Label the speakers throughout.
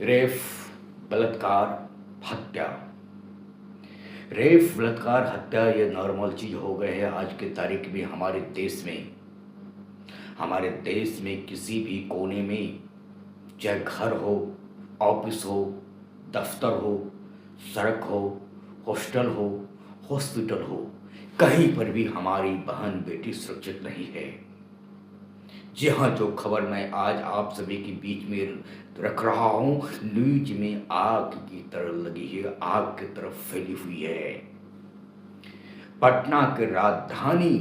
Speaker 1: Rape, बलात्कार, हत्या। Rape, बलात्कार, हत्या ये नॉर्मल चीज हो गए है आज के तारीख में हमारे देश में। हमारे देश में किसी भी कोने में, चाहे घर हो, ऑफिस हो, दफ्तर हो, सड़क हो, हॉस्टल हो, हॉस्पिटल हो, कहीं पर भी हमारी बहन बेटी सुरक्षित नहीं है। जी हाँ, जो खबर मैं आज आप सभी के बीच में रख रहा हूँ, न्यूज में आग की तरह लगी है, आग की तरफ फैली हुई है। पटना के राजधानी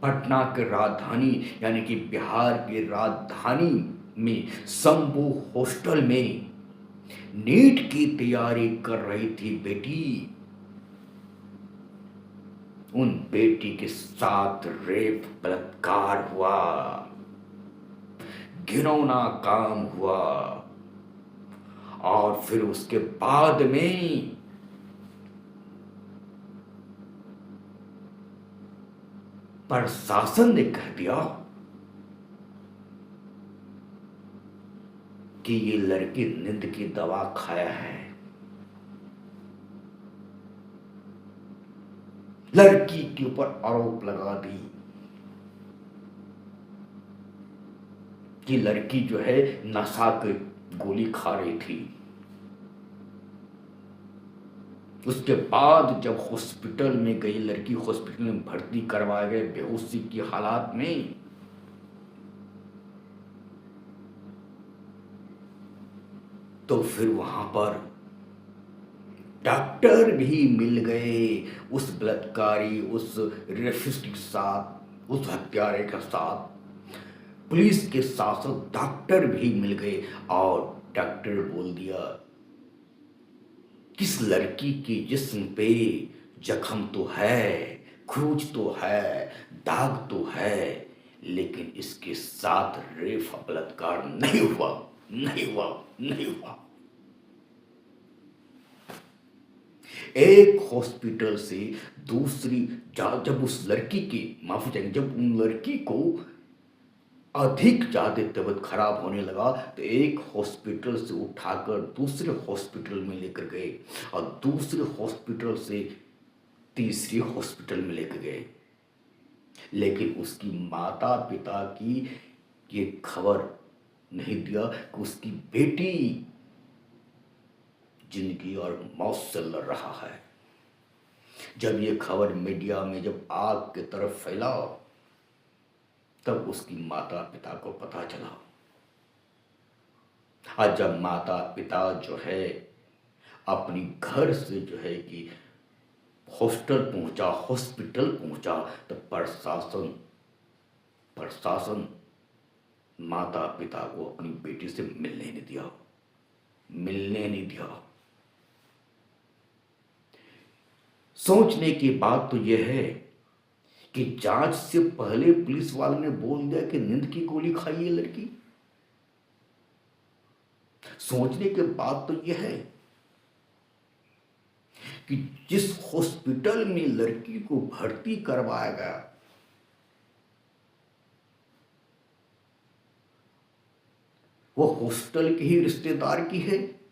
Speaker 1: पटना के राजधानी यानी कि बिहार की राजधानी में शंभू हॉस्टल में नीट की तैयारी कर रही थी बेटी। उन बेटी के साथ रेप, बलात्कार हुआ, घिनौना काम हुआ। और फिर उसके बाद में प्रशासन ने कह दिया कि ये लड़की नींद की दवा खाया है। लड़की के ऊपर आरोप लगा दी कि लड़की जो है नशा की गोली खा रही थी। उसके बाद जब हॉस्पिटल में गई लड़की, हॉस्पिटल में भर्ती करवाए गए बेहोशी की हालात में, तो फिर वहां पर डॉक्टर भी मिल गए उस बलात्कारी, उस रेपिस्ट के साथ, उस हत्यारे के साथ। पुलिस के साथ साथ डॉक्टर भी मिल गए और डॉक्टर बोल दिया, किस लड़की के जिस्म पे जख्म तो है, खरोंच तो है, दाग तो है, लेकिन इसके साथ रेप बलात्कार नहीं हुआ, नहीं हुआ, नहीं हुआ। एक हॉस्पिटल से दूसरी, जब उस लड़की की, माफी चाहिए, जब उन लड़की को अधिक ज्यादा तबीयत खराब होने लगा तो एक हॉस्पिटल से उठाकर दूसरे हॉस्पिटल में लेकर गए और दूसरे हॉस्पिटल से तीसरी हॉस्पिटल में लेकर गए। लेकिन उसकी माता पिता की ये खबर नहीं दिया कि उसकी बेटी जिंदगी और मौत से लड़ रहा है। जब ये खबर मीडिया में जब आग की तरफ फैला, तब उसकी माता पिता को पता चला। आज जब माता पिता जो है अपनी घर से जो है कि हॉस्टल पहुंचा, हॉस्पिटल पहुंचा, तो प्रशासन प्रशासन माता पिता को अपनी बेटी से मिलने नहीं दिया, मिलने नहीं दिया। सोचने की बात तो यह है कि जांच से पहले पुलिस वालों ने बोल दिया कि नींद की गोली खाई है लड़की। सोचने की बात तो यह है कि जिस हॉस्पिटल में लड़की को भर्ती करवाया गया, वो हॉस्टल के ही रिश्तेदार की है।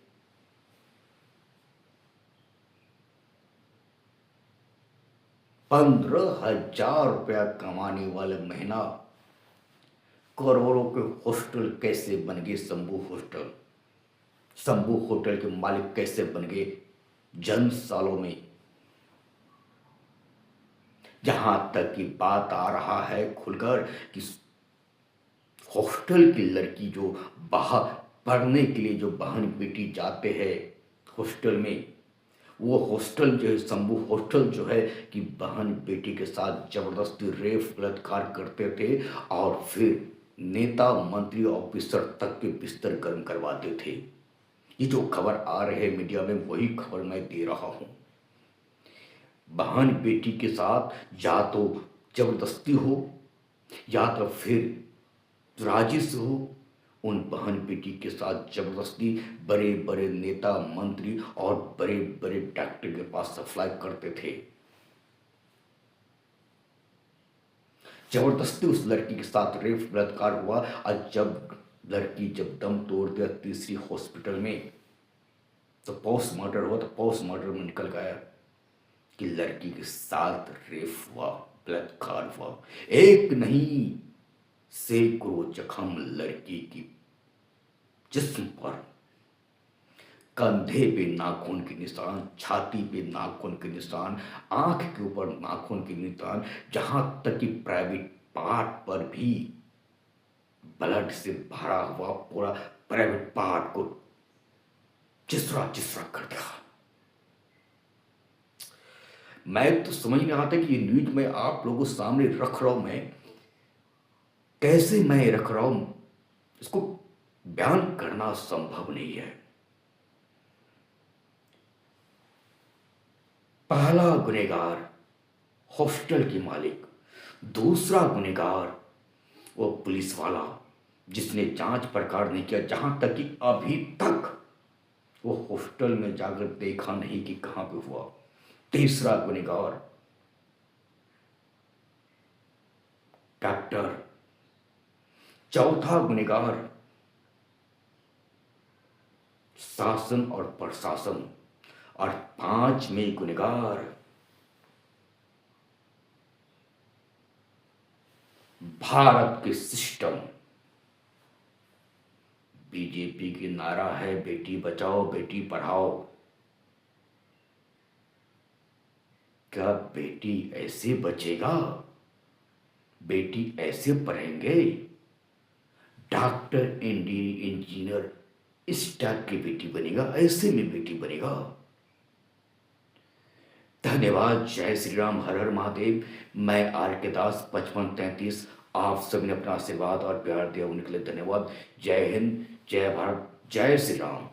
Speaker 1: ₹15,000 कमाने वाले महीना करोड़ों के हॉस्टल कैसे बन गए शंभू हॉस्टल? शंभू होटल के मालिक कैसे बन गए जन्म सालों में? जहां तक की बात आ रहा है खुलकर कि हॉस्टल की लड़की जो बाहर पढ़ने के लिए जो बहन बेटी जाते हैं हॉस्टल में, वो हॉस्टल जो है शंभू हॉस्टल जो है कि बहन बेटी के साथ जबरदस्ती रेप बलात्कार करते थे और फिर नेता मंत्री ऑफिसर तक के बिस्तर गर्म करवाते थे। ये जो खबर आ रही है मीडिया में, वही खबर मैं दे रहा हूं। बहन बेटी के साथ या तो जबरदस्ती हो या तो फिर राजी से हो, उन बहन बेटी के साथ जबरदस्ती बड़े बड़े नेता मंत्री और बड़े बड़े डॉक्टर के पास सप्लाई करते थे। जबरदस्ती उस लड़की के साथ रेप बलात्कार हुआ। और जब लड़की जब दम तोड़ दिया तीसरी हॉस्पिटल में, तो पोस्टमार्टम हुआ, तो पोस्टमार्टम में निकल गया कि लड़की के साथ रेप हुआ, बलात्कार हुआ। एक नहीं सैकड़ों जख्म लड़की की जिस्म पर, कंधे पे नाखून के निशान, छाती पे नाखून के निशान, आंख के ऊपर नाखून के निशान, जहां तक कि प्राइवेट पार्ट पर भी ब्लड से भरा हुआ पूरा प्राइवेट पार्ट को चिसरा चिसरा कर दिया। मैं तो समझ नहीं आता कि ये न्यूज मैं आप लोगों के सामने रख रहा हूं, मैं कैसे मैं रख रहा हूं, इसको बयान करना संभव नहीं है। पहला गुनहगार हॉस्टल की मालिक, दूसरा गुनहगार वो पुलिस वाला जिसने जांच पड़ताल नहीं किया, जहां तक कि अभी तक वो हॉस्टल में जाकर देखा नहीं कि कहां पे हुआ। तीसरा गुनहगार डॉक्टर, चौथा गुनहगार शासन और प्रशासन, और पांचवें गुनहगार भारत के सिस्टम। बीजेपी की नारा है बेटी बचाओ बेटी पढ़ाओ। क्या बेटी ऐसे बचेगा? बेटी ऐसे पढ़ेंगे? डॉक्टर, इंजीनियर इस टाइप की बेटी बनेगा, ऐसे में बेटी बनेगा। धन्यवाद। जय श्री राम, हर हर महादेव। मैं आर के दास 5533, आप सब ने अपना आशीर्वाद और प्यार दिया उनके लिए धन्यवाद। जय हिंद, जय भारत, जय श्री राम।